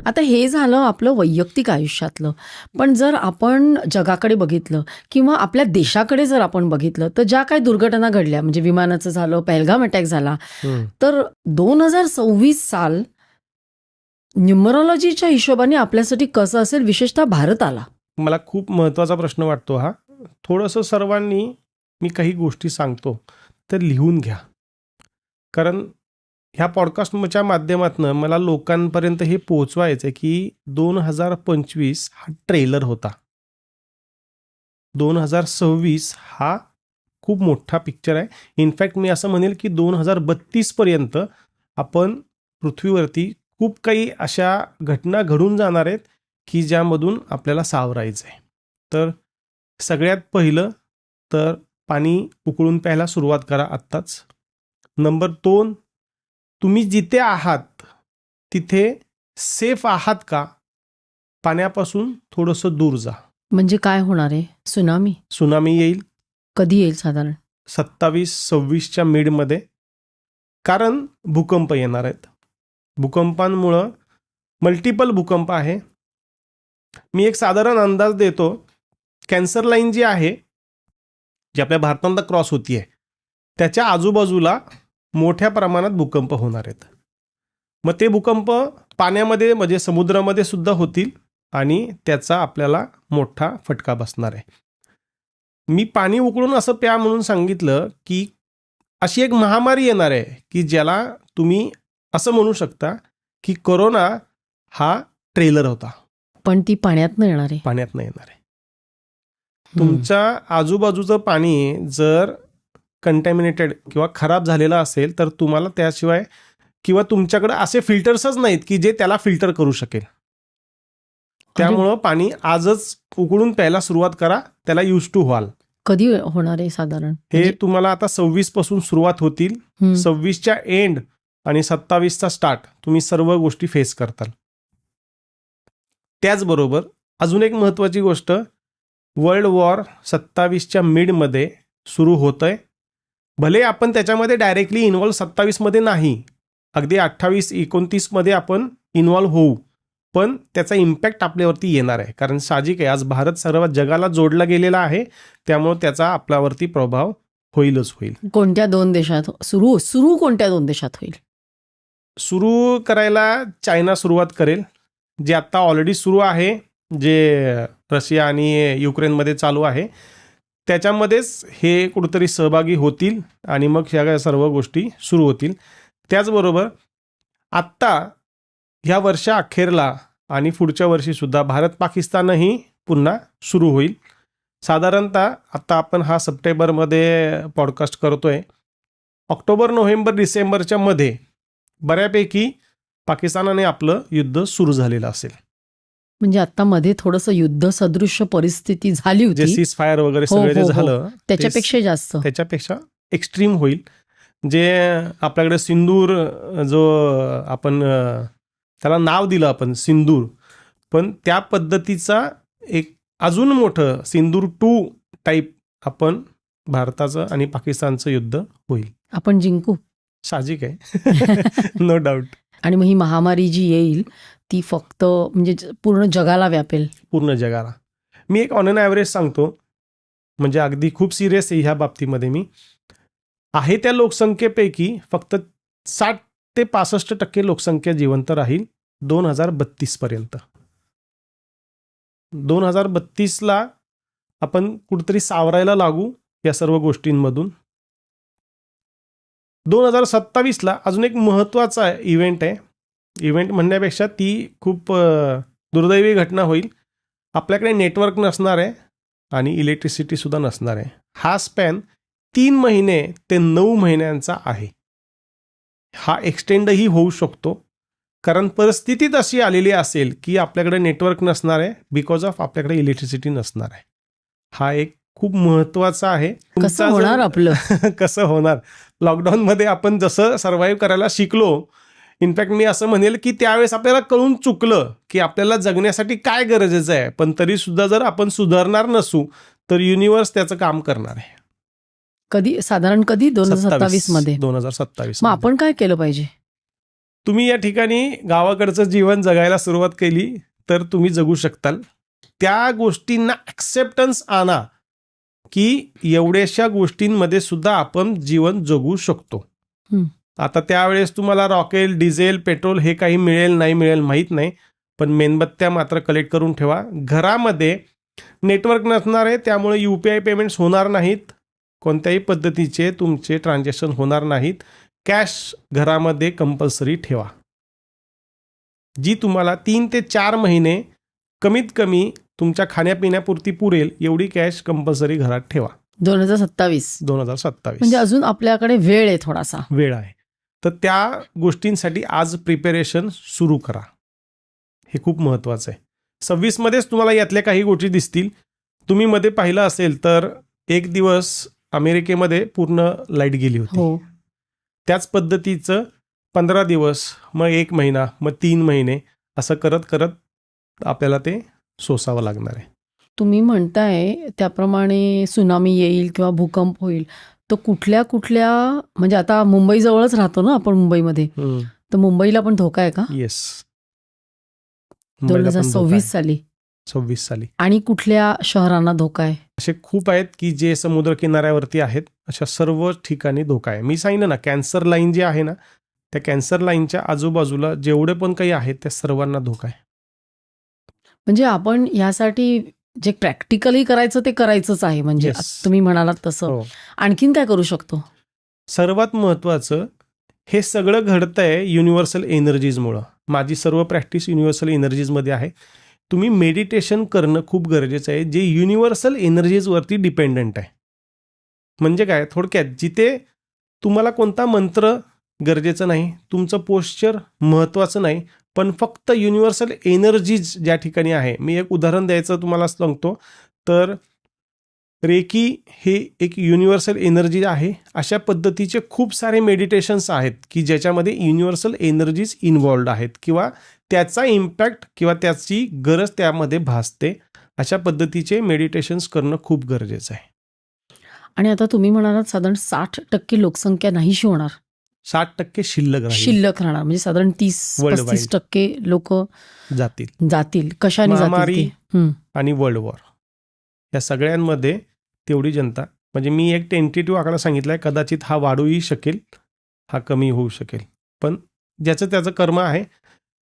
आता हे झालं आपलं वैयक्तिक आयुष्यातलं. पण जर आपण जगाकडे बघितलं किंवा आपल्या देशाकडे जर आपण बघितलं, तर ज्या काही दुर्घटना घडल्या, म्हणजे विमानाचं झालं, पहलगाम अटॅक झाला, तर 2026 साल न्यूमरॉलॉजीच्या हिशोबाने आपल्यासाठी कसं असेल, विशेषतः भारताला? मला खूप महत्त्वाचा प्रश्न वाटतो हा. थोडंसं सर्वांनी, मी काही गोष्टी सांगतो तर लिहून घ्या, कारण ह्या पॉडकास्टच्या माध्यमातून मला लोकांपर्यंत हे पोहोचवायचं आहे की 2025 हा ट्रेलर होता. 2026 हा खूप मोठा पिक्चर आहे. इनफॅक्ट मी असं म्हणेल की 2032 पर्यंत आपण पृथ्वीवरती खूप काही अशा घटना घडून जाणार आहेत की ज्यामधून आपल्याला सावरायचं आहे. तर सगळ्यात पहिलं तर पाणी उकळून प्यायला सुरुवात करा आत्ताच. नंबर 2, तुम्ही जिथे आहात तिथे सेफ आहात का? पाण्यापासून थोडंसं दूर जा. म्हणजे काय होणार आहे? सुनामी येईल. कधी येईल साधारण? 27-26च्या मिडमध्ये. कारण भूकंप येणार आहेत. भूकंपांमुळं मल्टिपल भूकंप आहे. मी एक साधारण अंदाज देतो. कॅन्सर लाईन जी आहे, जी आपल्या भारताला क्रॉस होती आहे, त्याच्या आजूबाजूला मोठ्या प्रमाणात भूकंप होणार आहेत. मग ते भूकंप पाण्यामध्ये म्हणजे समुद्रामध्ये सुद्धा होतील आणि त्याचा आपल्याला मोठा फटका बसणार आहे. मी पाणी उकळून असं प्या म्हणून सांगितलं की अशी एक महामारी येणार आहे की ज्याला तुम्ही असं म्हणू शकता की कोरोना हा ट्रेलर होता. पण ती पाण्यातनं येणार आहे. पाण्यातनं येणार आहे. तुमच्या आजूबाजूचं पाणी जर कंटॅमिनेटेड किंवा खराब झालेलं असेल तर तुम्हाला त्याशिवाय किंवा तुमच्याकडे असे फिल्टर्सच नाहीत की जे त्याला फिल्टर करू शकेल. त्यामुळं पाणी आजच उकळून प्यायला सुरुवात करा, त्याला यूज टू व्हाल. कधी होणार आहे साधारण? हे तुम्हाला आता 26 पासून सुरुवात होतील. 26च्या एंड आणि 27चा स्टार्ट तुम्ही सर्व गोष्टी फेस करताल. त्याचबरोबर अजून एक महत्त्वाची गोष्ट, वर्ल्ड वॉर 27च्या मिडमध्ये सुरू होत आहे. भले आपण त्याच्यामध्ये डायरेक्टली इन्व्हॉल्व 27मध्ये नाही, अगदी 28-29मध्ये आपण इन्व्हॉल्व होऊ, पण त्याचा इम्पॅक्ट आपल्यावरती येणार आहे. कारण साहजिक आहे, आज भारत सर्व जगाला जोडला गेलेला आहे, त्यामुळे त्याचा आपल्यावरती प्रभाव होईलच होईल. कोणत्या 2 देशात सुरू कोणत्या 2 देशात होईल? सुरू करायला चायना सुरुवात करेल, जे आत्ता ऑलरेडी सुरू आहे, जे रशिया आणि युक्रेनमध्ये चालू आहे. त्याच्यामध्येच हे कुठेतरी सहभागी होतील आणि मग ह्या सर्व गोष्टी सुरू होतील. त्याचबरोबर आत्ता ह्या वर्षा अखेरला आणि पुढच्या वर्षीसुद्धा भारत पाकिस्तानही पुन्हा सुरू होईल. साधारणतः आत्ता आपण हा सप्टेंबरमध्ये पॉडकास्ट करतोय. ऑक्टोबर, नोव्हेंबर, डिसेंबरच्या मध्ये बऱ्यापैकी पाकिस्तानाने आपलं युद्ध सुरू झालेलं असेल. म्हणजे आता मध्ये थोडंसं युद्ध सदृश्य परिस्थिती झाली होती, जे सीज फायर वगैरे सगळं जे झालं त्याच्यापेक्षा जास्त, त्याच्यापेक्षा एक्स्ट्रीम होईल. जे आपल्याकडे सिंदूर, जो आपण त्याला नाव दिलं आपण सिंदूर, पण त्या पद्धतीचा एक अजून मोठं सिंदूर 2 टाईप आपण भारताचं आणि पाकिस्तानचं युद्ध होईल. आपण जिंकू, साहजिक आहे. No doubt. आणि मग ही महामारी जी येईल ती फक्त म्हणजे पूर्ण जगाला व्यापेल. पूर्ण जगाला. मी एक ऑन एन ॲव्हरेज सांगतो, म्हणजे अगदी खूप सिरियस आहे ह्या बाबतीमध्ये. मी आहे त्या लोकसंख्येपैकी फक्त 60 ते 65% लोकसंख्या जिवंत राहील 2032 पर्यंत. 2032ला आपण कुठेतरी सावरायला लागू या सर्व गोष्टींमधून. 2027ला अजून एक महत्त्वाचा इव्हेंट आहे. इव्हेंट म्हणण्यापेक्षा ती खूप दुर्दैवी घटना होईल. आपल्याकडे नेटवर्क नसणार आहे आणि इलेक्ट्रिसिटीसुद्धा नसणार आहे. हा स्पॅन 3 महिने ते 9 महिन्यांचा आहे. हा एक्सटेंडही होऊ शकतो, कारण परिस्थितीत अशी आलेली असेल की आपल्याकडे नेटवर्क नसणार आहे बिकॉज ऑफ आपल्याकडे इलेक्ट्रिसिटी नसणार आहे. हा एक खूप महत्त्वाचा आहे. कसं होणार आपलं? कसं होणार? लॉकडाऊनमध्ये आपण जसं सर्व्हाइव्ह करायला शिकलो, इनफॅक्ट मी असं म्हणेल की त्यावेळेस आपल्याला कळून चुकलं की आपल्याला जगण्यासाठी काय गरजेचं आहे, पण तरीसुद्धा जर आपण सुधारणार नसू तर युनिव्हर्स त्याचं काम करणार आहे. कधी साधारण 2027 मध्ये? 2027. मग आपण काय केलं पाहिजे? तुम्ही या ठिकाणी गावाकडचं जीवन जगायला सुरुवात केली तर तुम्ही जगू शकताल. त्या गोष्टींना ॲक्सेप्टन्स आणा की एवढ्याशा गोष्टींमध्ये सुद्धा आपण जीवन जगू शकतो. आता त्यावेळेस तुम्हाला रॉकेल, डिझेल, पेट्रोल हे काही मिळेल नाही मिळेल माहीत नाही, पण मेणबत्त्या मात्र कलेक्ट करून ठेवा. घरामध्ये नेटवर्क नसणार आहे, त्यामुळे UPI पेमेंट्स होणार नाहीत, कोणत्याही पद्धतीचे तुमचे ट्रान्झॅक्शन होणार नाहीत. कॅश घरामध्ये कंपल्सरी ठेवा, जी तुम्हाला 3 ते 4 महिने कमीत कमी तुमच्या खाण्यापिण्यापुरती पुरेल एवढी कॅश कंपल्सरी घरात ठेवा. 2027 म्हणजे अजून आपल्याकडे वेळ आहे, थोडासा वेळ आहे. तर त्या गोष्टींसाठी आज प्रिपेरेशन सुरू करा, हे खूप महत्त्वाचं आहे. 26 मध्येच तुम्हाला यातल्या काही गोष्टी दिसतील. तुम्ही मध्ये पाहिलं असेल तर एक दिवस अमेरिकेमध्ये पूर्ण लाईट गेली होती. त्याच पद्धतीचं 15 दिवस, मग 1 महिना, मग 3 महिने असं करत करत आपल्याला ते सोसावं लागणार आहे. तुम्ही म्हणताय त्याप्रमाणे सुनामी येईल किंवा भूकंप होईल, तर कुठल्या कुठल्या, म्हणजे आता मुंबईजवळच राहतो ना आपण, मुंबईमध्ये, तर मुंबईला पण धोका आहे का? येस, 2026 साली. आणि कुठल्या शहरांना धोका आहे? असे खूप आहेत की जे समुद्र किनाऱ्यावरती आहेत, अशा सर्व ठिकाणी धोका आहे. मी सांगितलं ना, कॅन्सर लाईन जी आहे ना, त्या कॅन्सर लाईनच्या आजूबाजूला जेवढे पण काही आहेत त्या सर्वांना धोका आहे. म्हणजे आपण यासाठी जे प्रॅक्टिकली करायचं ते करायचंच आहे, म्हणजे तुम्ही म्हणालात तसं. आणखीन काय करू शकतो? सर्वात महत्त्वाचं, हे सगळं घडतंय युनिव्हर्सल एनर्जीजमुळं. माझी सर्व प्रॅक्टिस युनिव्हर्सल एनर्जीजमध्ये आहे. तुम्ही मेडिटेशन करणं खूप गरजेचं आहे, जे युनिव्हर्सल एनर्जीजवरती डिपेंडंट आहे. म्हणजे काय, थोडक्यात जिथे तुम्हाला कोणता मंत्र गरजेचं नाही, तुमचं पोश्चर महत्त्वाचं नाही, पण फक्त युनिव्हर्सल एनर्जीज ज्या ठिकाणी आहे. मी एक उदाहरण द्यायचं तुम्हाला सांगतो, तर रेकी हे एक युनिव्हर्सल एनर्जी आहे. अशा पद्धतीचे खूप सारे मेडिटेशन्स आहेत की ज्याच्यामध्ये युनिव्हर्सल एनर्जीज इन्व्हॉल्ड आहेत किंवा त्याचा इम्पॅक्ट किंवा त्याची गरज त्यामध्ये भासते. अशा पद्धतीचे मेडिटेशन्स करणं खूप गरजेचं आहे. आणि आता तुम्ही म्हणालात साधारण 60% लोकसंख्या नाहीशी होणार, 60% शिल्लक राहणार, म्हणजे साधारण 30-35% लोक जातील. कशाने जातील? आणि वर्ल्ड वॉर, या सगळ्यांमध्ये तेवढी जनता, म्हणजे मी एक टेंटेटिव्ह आकडा सांगितलाय, कदाचित हा वाढूही शकेल, हा कमी होऊ शकेल, पण ज्याचं त्याचं कर्म आहे.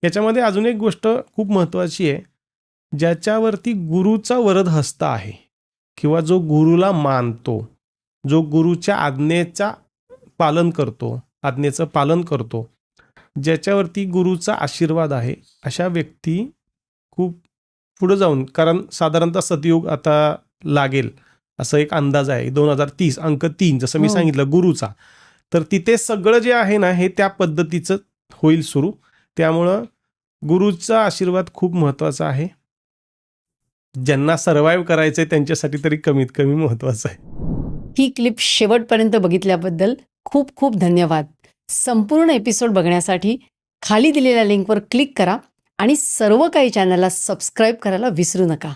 याच्यामध्ये अजून एक गोष्ट खूप महत्त्वाची आहे, ज्याच्यावरती गुरुचा वरद हस्त आहे किंवा जो गुरुला मानतो, जो गुरुच्या आज्ञेचं पालन करतो, ज्याच्यावरती गुरुचा आशीर्वाद आहे, अशा व्यक्ती खूप पुढे जाऊन, कारण साधारणतः सतयुग आता लागेल असं एक अंदाज आहे, 2030 अंक 3 जसं मी सांगितलं गुरुचा, तर तिथे सगळं जे आहे ना हे त्या पद्धतीचं होईल सुरू. त्यामुळं गुरुचा आशीर्वाद खूप महत्त्वाचा आहे. ज्यांना सर्व्हाइव्ह करायचंय त्यांच्यासाठी तरी कमीत कमी महत्त्वाचं आहे. ही क्लिप शेवटपर्यंत बघितल्याबद्दल खूप खूप धन्यवाद. संपूर्ण एपिसोड बघण्यासाठी खाली दिलेल्या लिंकवर क्लिक करा आणि सर्व काही चॅनलला सबस्क्राईब करायला विसरू नका.